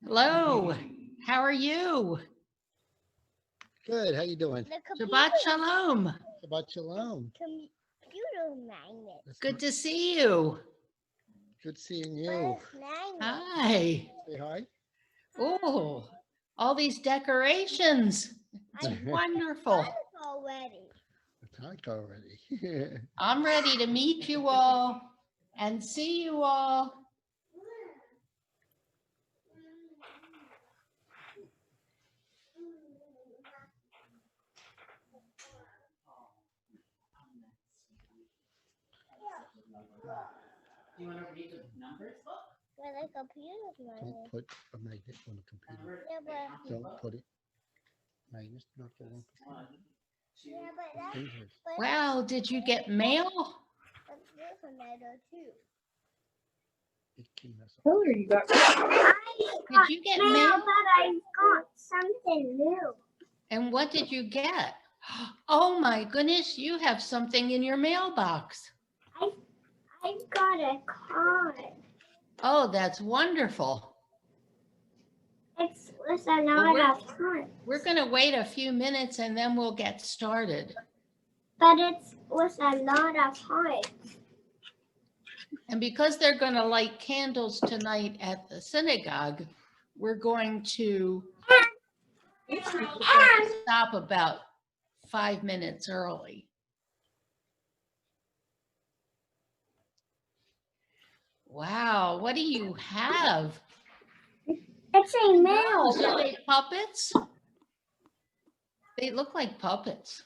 Hello, how are you? Good. How you doing? Shabbat Shalom. Shabbat Shalom. Computer magnet. Good to see you. Good seeing you. Hi. Say hi. Oh, all these decorations. It's wonderful. Already. It's Hanukkah already. I'm ready to meet you all and see you all. You want to read the numbers book? But the computer magnet. Don't put a magnet on the computer. Yeah, but Don't put it. Magnet's not the one. Dangerous. Wow, did you get mail? There's a letter too. It can mess up. Oh, you got Did you get mail? But I got something new. And what did you get? Oh my goodness, you have something in your mailbox. I got a card. Oh, that's wonderful. It's with a lot of hearts. We're going to wait a few minutes and then we'll get started. But it's with a lot of hearts. And because they're going to light candles tonight at the synagogue, we're going to stop about 5 minutes early. Wow, what do you have? It's a mouse. Are they puppets? They look like puppets.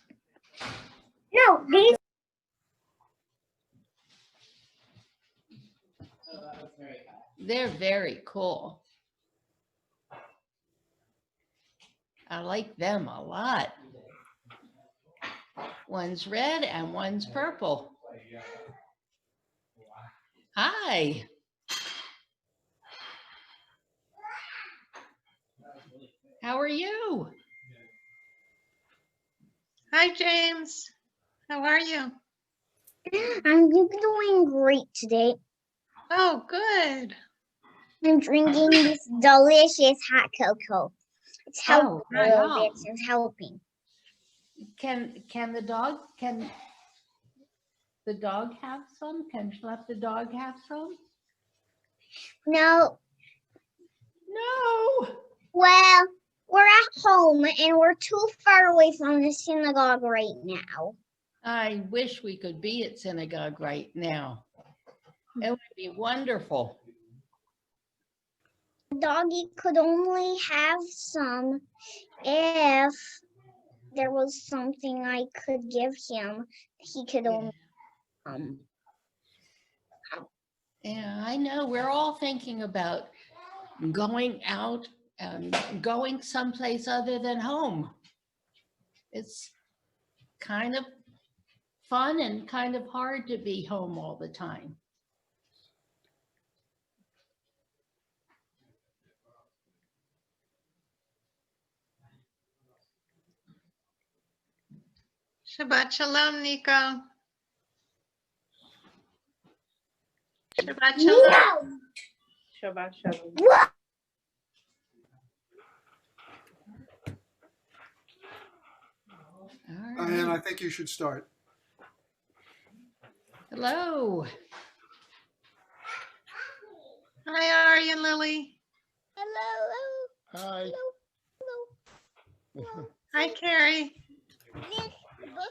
No, these. They're very cool. I like them a lot. One's red and one's purple. Hi. How are you? Hi, James. How are you? I'm doing great today. Oh, good. I'm drinking this delicious hot cocoa. It's helping Oh, a little wow. bit. It's helping. Can the dog have some? Can let the dog have some? No, No. well, we're at home and we're too far away from the synagogue right now. I wish we could be at synagogue right now. It would be wonderful. Doggy could only have some if there was something I could give him. He could only Yeah, I know. We're all thinking about going out and going someplace other than home. It's kind of fun and kind of hard to be home all the time. Shabbat Shalom, Nico. Shabbat Shalom. Shabbat Shalom. All And right. I think you should start. Hello. Hi, Arya, Lily. Hello. Hi. Hello. Hi, Carrie.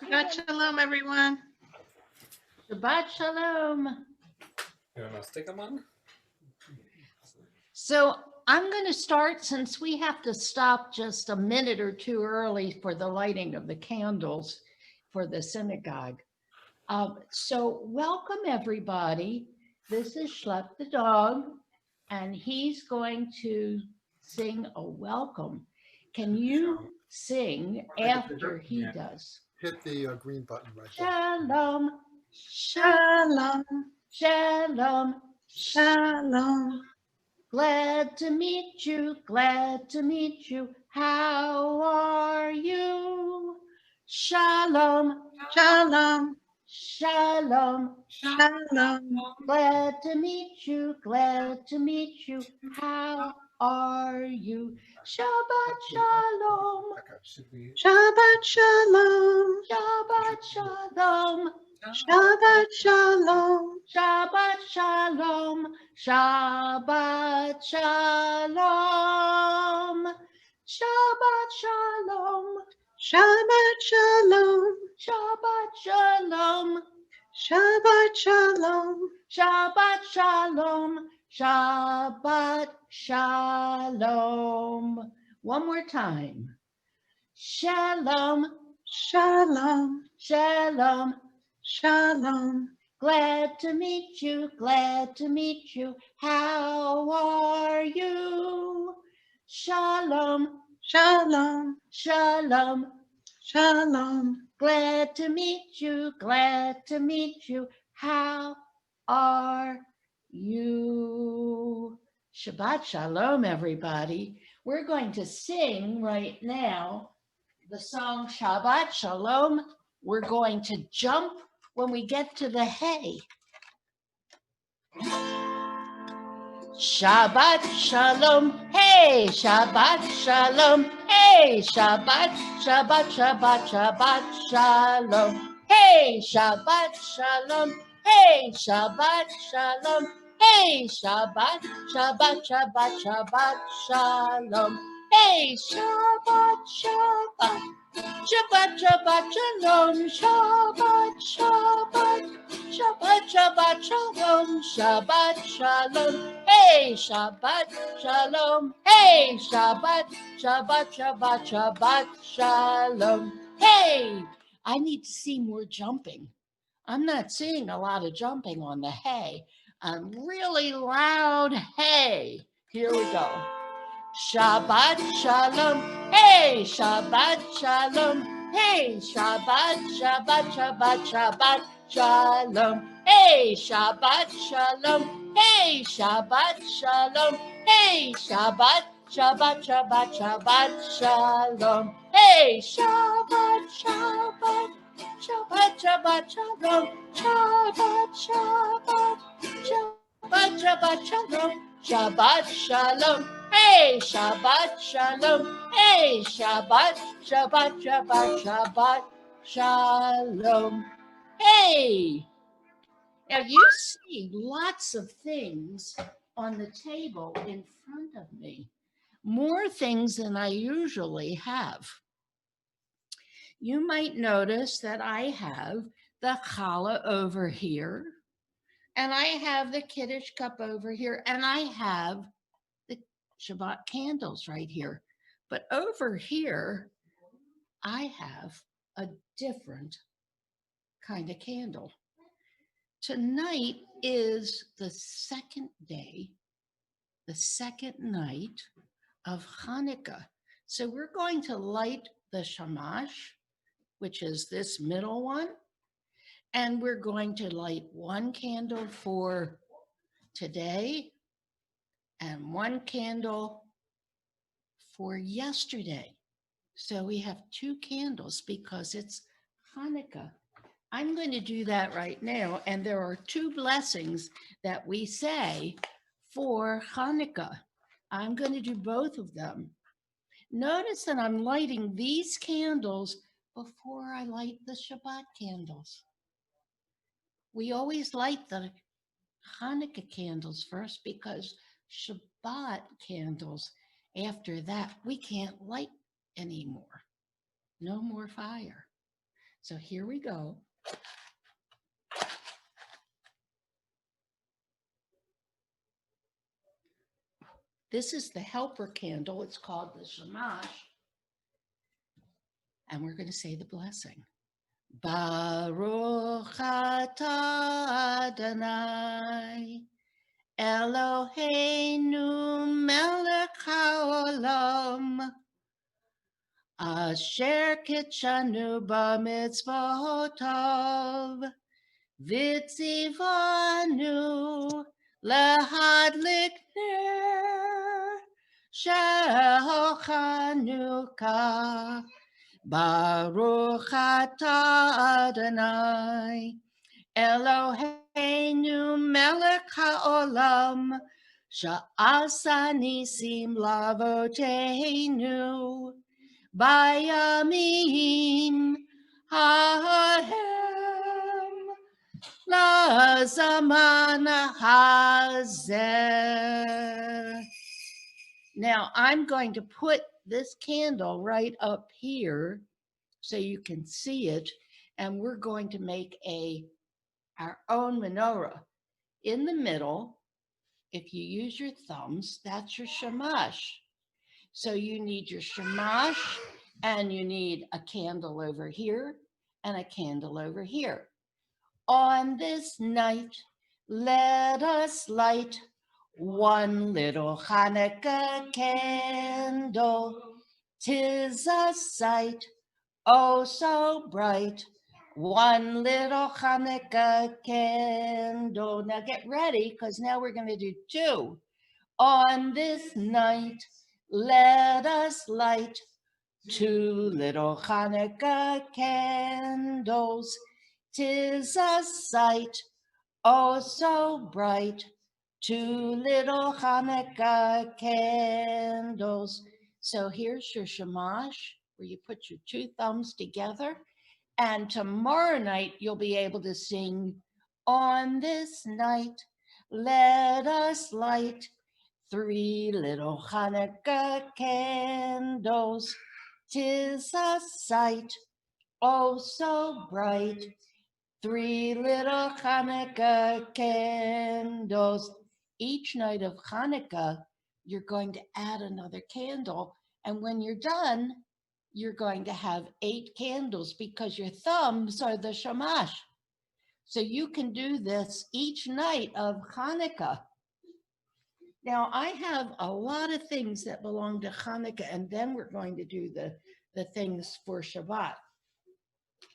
Shabbat Shalom, everyone. Shabbat Shalom. You want to stick them on? So I'm going to start since we have to stop just a minute or two early for the lighting of the candles for the synagogue. So welcome everybody. This is Schlep the dog, and he's going to sing a welcome. Can you sing after he does? Hit the green button right there. Shalom, Shalom. shalom, Shalom. glad to meet you, glad to meet you. How are you? Shalom, Shalom. shalom, Shalom. glad to meet you, glad to meet you. How are you? Shabbat Shalom. Should we? Shabbat Shalom. Shabbat Shalom. Shabbat Shalom. Shabbat Shalom. Shabbat Shalom. Shabbat Shalom. Shabbat Shalom. Shabbat Shalom. Shabbat Shalom. Shabbat Shalom. Shabbat Shalom. One more time. Shalom. Shalom. Shalom. Shalom. Glad to meet you. Glad to meet you. How are you? Shalom. Shalom. Shalom. Shalom. Glad to meet you. Glad to meet you. How are you? Shabbat Shalom, everybody. We're going to sing right now the song Shabbat Shalom. We're going to jump when we get to the hay. Shabbat Shalom, hey, Shabbat Shalom, hey, Shabbat, Shabbat, Shabbat, Shabbat Shalom, hey, Shabbat Shalom, hey, Shabbat Shalom, hey, Shabbat, Shabbat, Shabbat, Shabbat Shalom, hey, Shabbat, Shabbat, Shabbat, Shabbat Shalom, Shabbat, Shabbat, Shabbat, Shabbat Shalom, Shabbat Shalom, hey, Shabbat Shalom, hey, Shabbat, Shabbat, Shabbat, Shabbat Shalom, hey. I need to see more jumping. I'm not seeing a lot of jumping on the hay. A really loud hey. Here we go. Shabbat Shalom, hey, Shabbat Shalom, hey, Shabbat, Shabbat, Shabbat, Shabbat Shalom, hey, Shabbat Shalom, hey, Shabbat Shalom, hey, Shabbat, Shabbat, Shabbat, Shabbat Shalom, hey, Shabbat, Shabbat, Shabbat, Shabbat Shalom, Shabbat, Shabbat, Shabbat, Shabbat Shalom, Shabbat Shalom. Hey, Shabbat Shalom. Hey, Shabbat, Shabbat, Shabbat, Shabbat Shalom. Hey, now you see lots of things on the table in front of me, more things than I usually have. You might notice that I have the challah over here, and I have the Kiddush cup over here, and I have Shabbat candles right here. But over here, I have a different kind of candle. Tonight is the second day, the second night of Hanukkah. So we're going to light the shamash, which is this middle one, and we're going to light one candle for today and one candle for yesterday. So we have two candles because it's Hanukkah. I'm going to do that right now. And there are two blessings that we say for Hanukkah. I'm going to do both of them. Notice that I'm lighting these candles before I light the Shabbat candles. We always light the Hanukkah candles first because Shabbat candles, after that, we can't light anymore. No more fire. So here we go. This is the helper candle. It's called the shamash. And we're going to say the blessing. Baruch atah Adonai Eloheinu melech haolam asher kitshanu b'mitzvotav v'tzivanu lehadlik ner shel Hanukkah. Baruch atah Adonai Eloheinu melech haolam Sha'asa nisim lavoteinu bayamim hahem lazaman hazeh. Now I'm going to put this candle right up here so you can see it, and we're going to make our own menorah. In the middle, if you use your thumbs, that's your shamash. So you need your shamash, and you need a candle over here and a candle over here. On this night, let us light one little Hanukkah candle. 'Tis a sight, oh so bright, one little Hanukkah candle. Now get ready, because now we're going to do two. On this night, let us light two little Hanukkah candles. 'Tis a sight, oh so bright, two little Hanukkah candles. So here's your shamash, where you put your two thumbs together. And tomorrow night, you'll be able to sing, on this night, let us light three little Hanukkah candles. 'Tis a sight, oh so bright, three little Hanukkah candles. Each night of Hanukkah, you're going to add another candle. And when you're done, you're going to have 8 candles, because your thumbs are the shamash. So you can do this each night of Hanukkah. Now, I have a lot of things that belong to Hanukkah, and then we're going to do the things for Shabbat.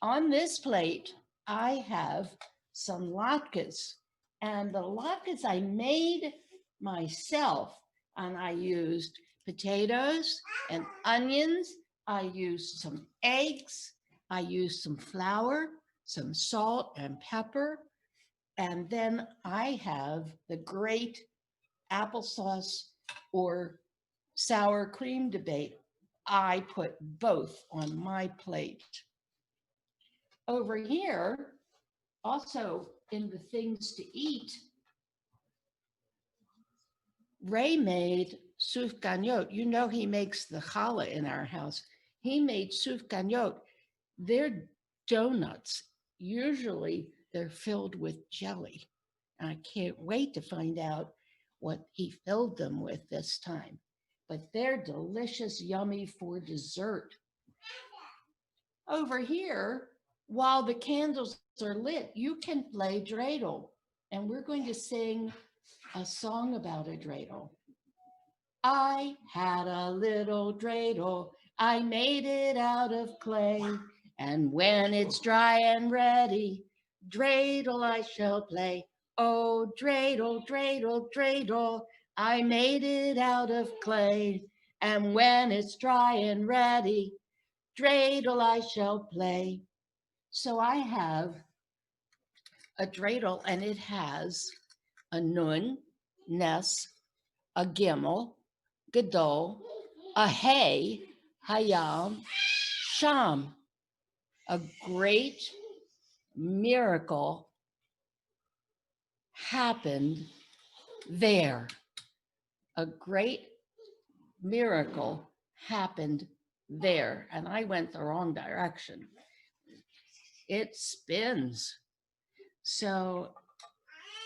On this plate, I have some latkes, and the latkes I made myself, and I used potatoes and onions. I used some eggs. I used some flour, some salt and pepper, and then I have the great applesauce or sour cream debate. I put both on my plate. Over here, also in the things to eat, Ray made sufganiyot. You know he makes the challah in our house. He made sufganiyot. They're donuts. Usually they're filled with jelly. I can't wait to find out what he filled them with this time. But they're delicious, yummy for dessert. Over here, while the candles are lit, you can play dreidel. And we're going to sing a song about a dreidel. I had a little dreidel. I made it out of clay. And when it's dry and ready, dreidel I shall play. Oh, dreidel, dreidel, dreidel, I made it out of clay. And when it's dry and ready, dreidel I shall play. So I have a dreidel, and it has a nun, nes, a gimel, gadol, a hey, hayam, sham. A great miracle happened there. A great miracle happened there. And I went the wrong direction. It spins. So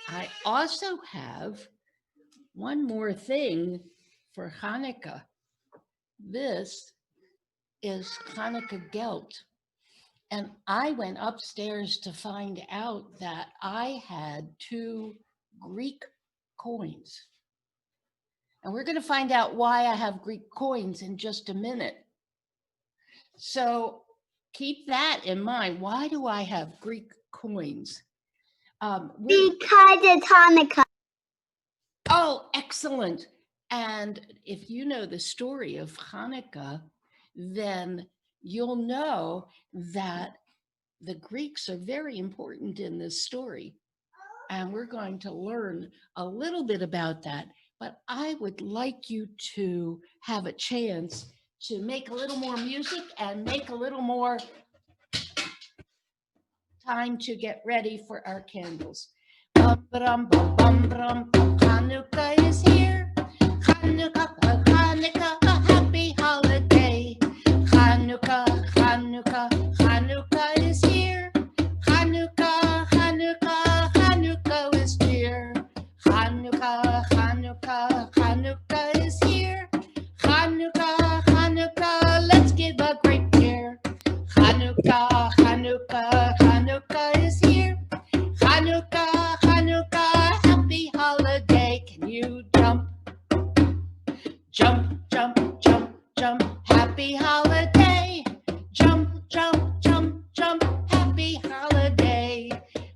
I also have one more thing for Hanukkah. This is Hanukkah gelt. And I went upstairs to find out that I had 2 Greek coins. And we're going to find out why I have Greek coins in just a minute. So keep that in mind. Why do I have Greek coins? Because it's Hanukkah. Oh, excellent. And if you know the story of Hanukkah, then you'll know that the Greeks are very important in this story. And we're going to learn a little bit about that but I would like you to have a chance to make a little more music and make a little more time to get ready for our candles. Hanukkah is here. Hanukkah, Hanukkah, a happy holiday. Hanukkah, Hanukkah, Hanukkah is here. Hanukkah, Hanukkah, Hanukkah is here. Hanukkah, Hanukkah, Hanukkah is here. Hanukkah, Hanukkah, let's give a great cheer. Hanukkah, Hanukkah, Hanukkah is here. Hanukkah, Hanukkah, happy holiday. Can you jump? Jump, jump, jump, jump, happy holiday. Jump, jump, jump, jump, happy holiday.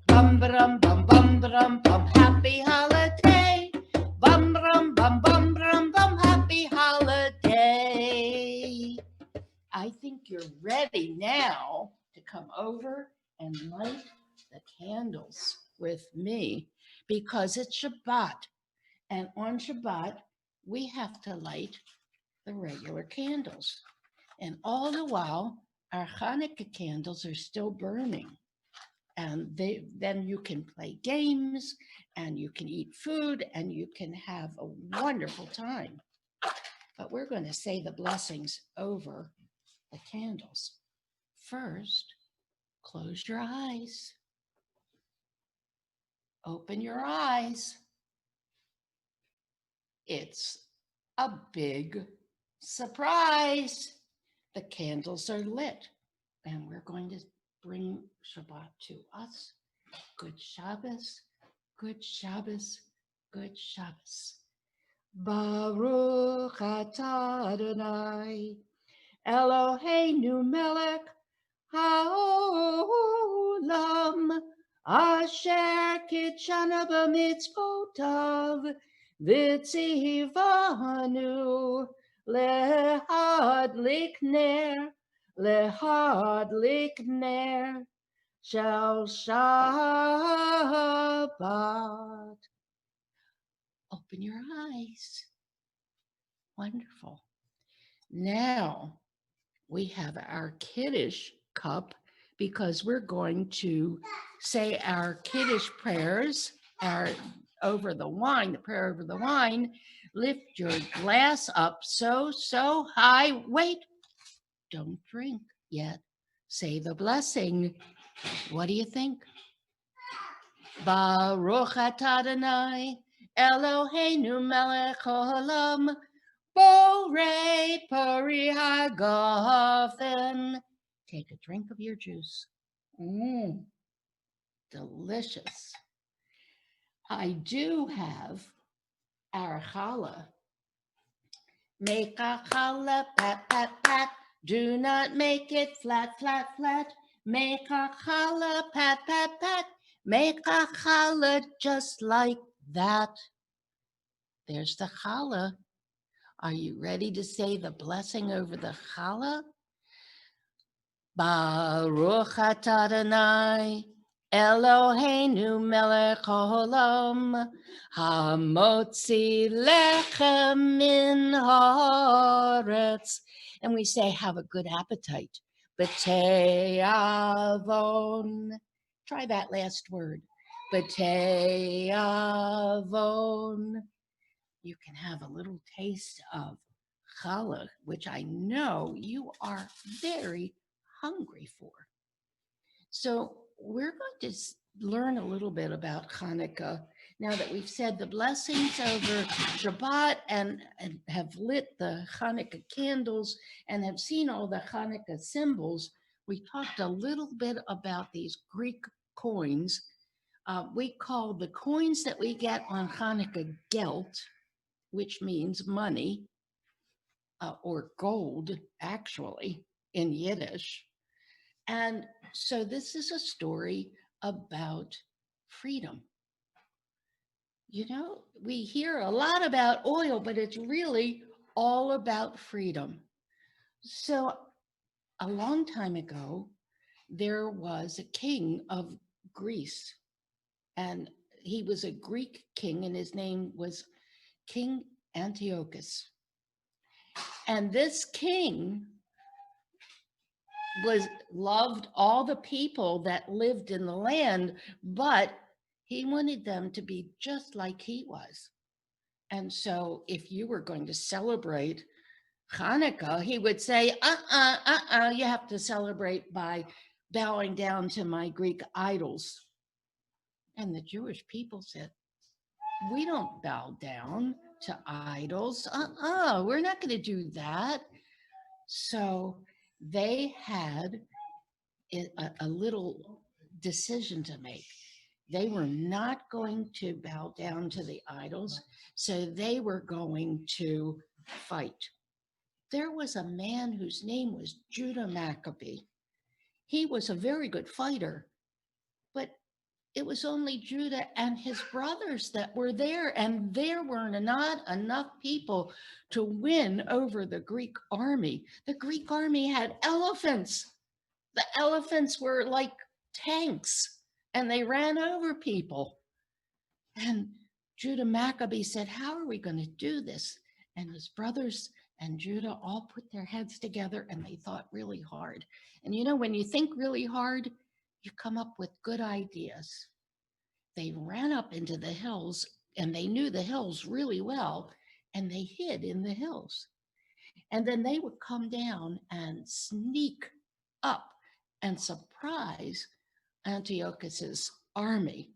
Bum, bum, bum, bum, bum, bum, happy holiday. Bum, bum, bum, bum, bum, bum, happy holiday. I think you're ready now to come over and light the candles with me because it's Shabbat. And on Shabbat, we have to light the regular candles. And all the while, our Hanukkah candles are still burning. And then you can play games and you can eat food and you can have a wonderful time. But we're going to say the blessings over the candles. First, close your eyes. Open your eyes. It's a big surprise. The candles are lit, and we're going to bring Shabbat to us. Good Shabbos, good Shabbos, good Shabbos. Baruch atah Adonai, Eloheinu melech haolam, asher kitshana b'mitzvotav, v'tzivanu lehadlik ner shel Shabbat. Open your eyes. Wonderful. Now we have our Kiddush cup because we're going to say our Kiddush prayers, our over the wine, the prayer over the wine. Lift your glass up so high. Wait, don't drink yet. Say the blessing. What do you think? Baruch atah Adonai, Eloheinu melech haolam, borei pari hagafen. Take a drink of your juice. Delicious. I do have our challah. Make a challah, pat, pat, pat. Do not make it flat, flat, flat. Make a challah, pat, pat, pat. Make a challah just like that. There's the challah. Are you ready to say the blessing over the challah? Baruch atah Adonai, Eloheinu melech haolam, hamotzi lechem min haaretz. And we say, have a good appetite. B'tei avon. Try that last word. B'tei avon. You can have a little taste of challah, which I know you are very hungry for. So we're going to learn a little bit about Hanukkah now that we've said the blessings over Shabbat and have lit the Hanukkah candles and have seen all the Hanukkah symbols. We talked a little bit about these Greek coins. We call the coins that we get on Hanukkah gelt, which means money, or gold, actually, in Yiddish. And so this is a story about freedom. You know, we hear a lot about oil, but it's really all about freedom. So a long time ago, there was a king of Greece, and he was a Greek king, and his name was King Antiochus. And this king loved all the people that lived in the land, but he wanted them to be just like he was. And so if you were going to celebrate Hanukkah, he would say, you have to celebrate by bowing down to my Greek idols. And the Jewish people said, we don't bow down to idols. We're not going to do that. So they had a little decision to make. They were not going to bow down to the idols, so they were going to fight. There was a man whose name was Judah Maccabee. He was a very good fighter, but it was only Judah and his brothers that were there, and there were not enough people to win over the Greek army. The Greek army had elephants. The elephants were like tanks, and they ran over people. And Judah Maccabee said, how are we going to do this? And his brothers and Judah all put their heads together, and they thought really hard. And you know, when you think really hard, you come up with good ideas. They ran up into the hills, and they knew the hills really well, and they hid in the hills. And then they would come down and sneak up and surprise Antiochus's army.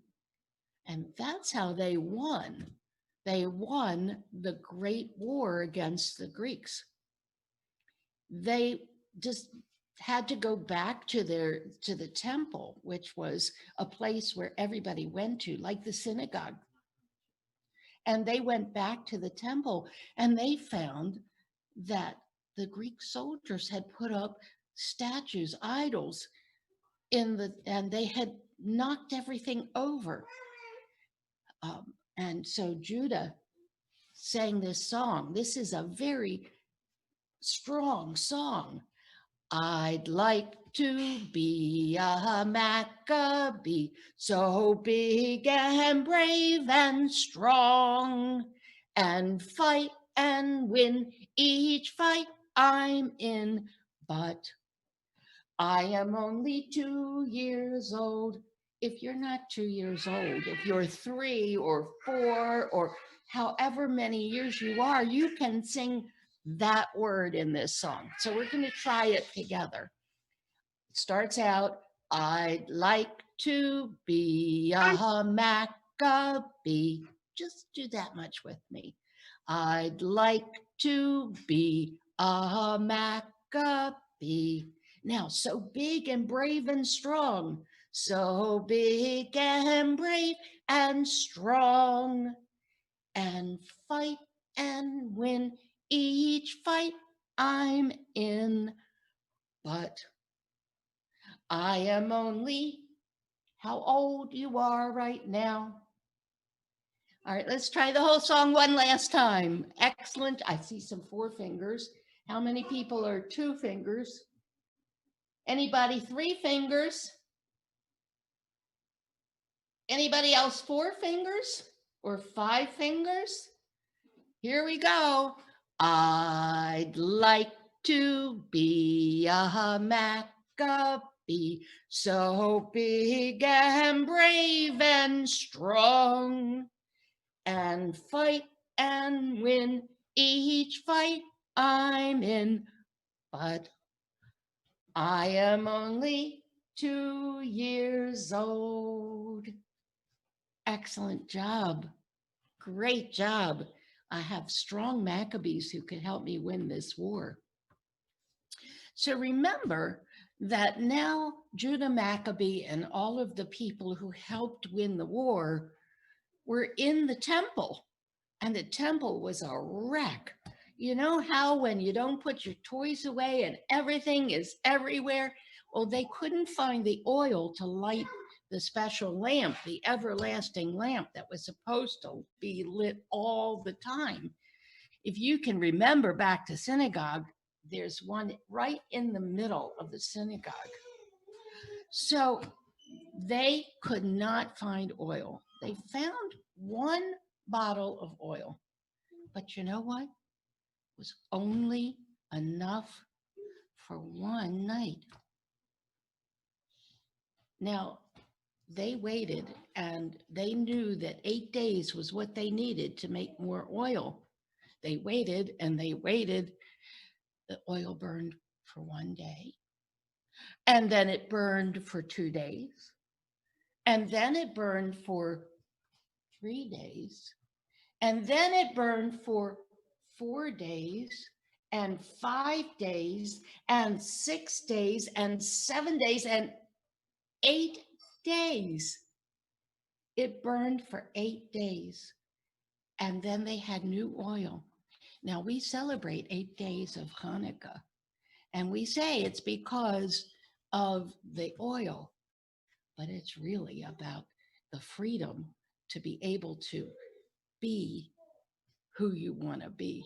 And that's how they won. They won the great war against the Greeks. They just had to go back to the temple, which was a place where everybody went to, like the synagogue. And they went back to the temple, and they found that the Greek soldiers had put up statues, idols, and they had knocked everything over. And so Judah sang this song. This is a very strong song. I'd like to be a Maccabee, so big and brave and strong, and fight and win each fight I'm in. But I am only 2 years old. If you're not 2 years old, if you're 3 or 4 or however many years you are, you can sing that word in this song. So we're going to try it together. It starts out, I'd like to be a Maccabee. Just do that much with me. I'd like to be a Maccabee. Now, so big and brave and strong, so big and brave and strong, and fight and win each fight I'm in. But I am only how old you are right now. All right, let's try the whole song one last time. Excellent. I see some 4 fingers. How many people are 2 fingers? Anybody 3 fingers? Anybody else 4 fingers or 5 fingers? Here we go. I'd like to be a Maccabee, so big and brave and strong, and fight and win each fight I'm in. But I am only 2 years old. Excellent job. Great job. I have strong Maccabees who can help me win this war. So remember that now Judah Maccabee and all of the people who helped win the war were in the temple, and the temple was a wreck. You know how when you don't put your toys away and everything is everywhere? Well, they couldn't find the oil to light the special lamp, the everlasting lamp that was supposed to be lit all the time. If you can remember back to synagogue, there's one right in the middle of the synagogue. So they could not find oil. They found one bottle of oil, But you know what? It was only enough for one night. Now, they waited, and they knew that 8 days was what they needed to make more oil. They waited and they waited. The oil burned for 1 day, and then it burned for 2 days, and then it burned for 3 days, and then it burned for 4 days, and 5 days, and 6 days, and 7 days, and 8 days. It burned for 8 days, and then they had new oil. Now, we celebrate 8 days of Hanukkah, and we say it's because of the oil, but it's really about the freedom to be able to be who you want to be.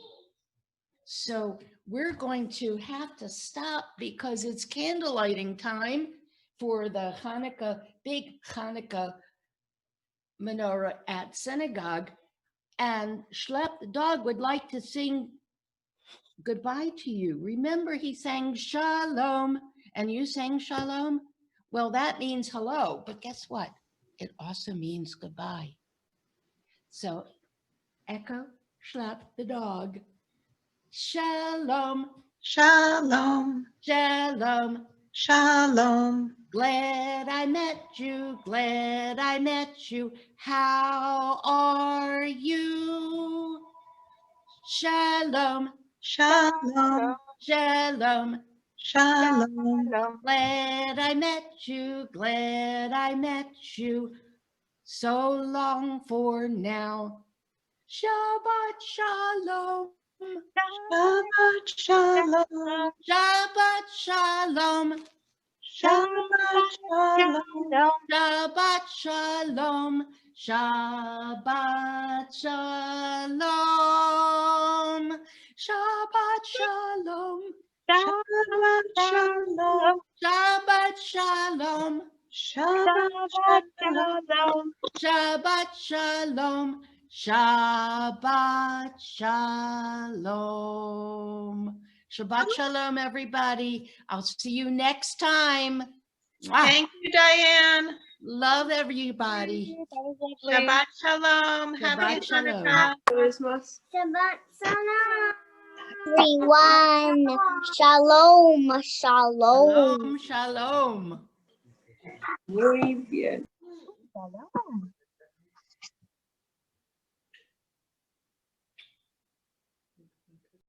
So we're going to have to stop because it's candle lighting time for the Hanukkah, big Hanukkah menorah at synagogue. And Schlep the dog would like to sing goodbye to you. Remember, he sang shalom, and you sang shalom. Well, that means hello, but guess what? It also means goodbye. So echo Schlep the dog. Shalom, Shalom. shalom. Shalom. Glad I met you, glad I met you. How are you? Shalom, Shalom. shalom. Shalom. Glad I met you, glad I met you. So long for now. Shabbat shalom, Shabbat shalom. Shabbat shalom, Shabbat shalom. Shabbat shalom, Shabbat shalom, Shabbat shalom, Shabbat shalom. Shabbat shalom, Shabbat shalom. Shabbat shalom, Shabbat shalom. Shabbat shalom, everybody. I'll see you next time. Mwah. Thank you, Diane. Love everybody. Shabbat shalom. Happy Shabbat shalom. Hanukkah. Shabbat shalom. Everyone, shalom, shalom. Shalom, shalom. Muy bien. Shalom.